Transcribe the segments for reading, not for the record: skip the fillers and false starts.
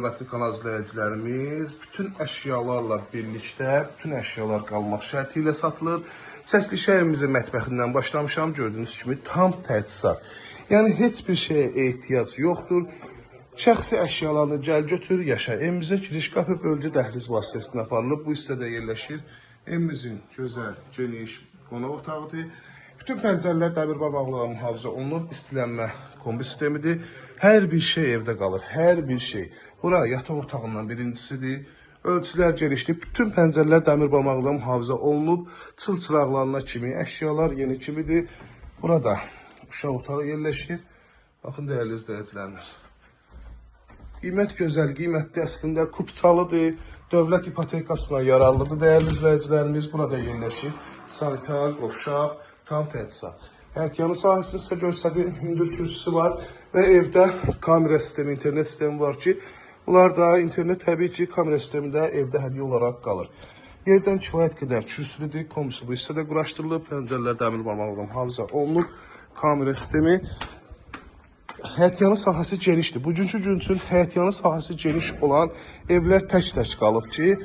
Hörmətli kanal izləyicilərimiz, bütün əşyalarla birlikdə, bütün əşyalar qalmaq şərti ilə satılır. Çəkilişə evimizin mətbəxindən başlamışam. Gördüyünüz kimi tam təchizat. Yəni heç bir şeyə ehtiyac yoxdur. Şəxsi əşyalarını gəl götür, yaşa. Evimizin giriş qapı bölgü dəhliz vasitəsilə aparılıb. Bu hissədə yerləşir. Evimizin gözəl, geniş qonaq otağıdır. Bütün pəncərələr dəmir barmaqlıqla mühafizə olunub. İstilənmə kombi sistemidir. Hər bir şey evdə qalır, hər bir şey. Bura yataq otağından birincisidir. Ölçülər genişdir. Bütün pəncərələr dəmir barmaqlıqla mühafizə olunub. Çılçıraqlarına kimi əşyalar yeni kimidir. Burada uşaq otağı yerləşir. Baxın, dəyərli izləyicilərimiz. Qiymət gözəl, qiymətli əslində kupçalıdır. Dövlət ipotekasına yararlıdır dəyərli izləyicilərimiz. Burada yerləşir. Sanitar, qovşaq, tam təchizat. Həyətyanı sahəsini sizə göstərdim, hündür kürsüsü var və evdə kamera sistemi, internet sistemi var ki, bunlar da internet təbii ki, kamera sistemi də evdə hədiyyə olaraq qalır. Yerdən kifayət qədər kürsülüdür, komisi bu hissədə quraşdırılıb, pəncərələr dəmir barmaqlıqla mühafizə olunub, kamera sistemi. Həyətyanı sahəsi genişdir. Bugünkü gün üçün həyətyanı sahəsi geniş olan evlər tək-tək qalıb ki,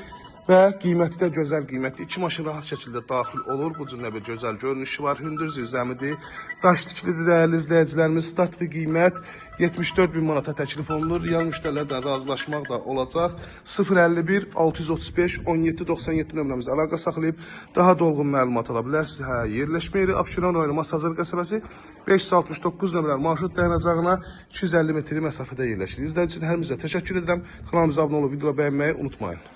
və qiyməti də gözəl qiymətli. 2 maşın rahat şəkildə daxil olur. Bu cür bir gözəl görünüşü var. Hündür zirzəmidir. Daş tiklidir dəyərli izləyicilərimiz. Start bir qiymət 74.000 manata təklif olunur. Yan müştərilərdən razılaşmaq da olacaq. 051 635 1797 nömrəmizə əlaqə saxlayıb daha dolğun məlumat ala bilərsiniz. Yerləşmə yeri Abşeron rayonu Masazır qəsəbəsi 569 nömrəli marşrut dayanacağına 250 metr məsafədə yerləşir. İzlədiyiniz üçün hər birinizə təşəkkür edirəm. Kanalımıza abunə olub videoları bəyənməyi unutmayın.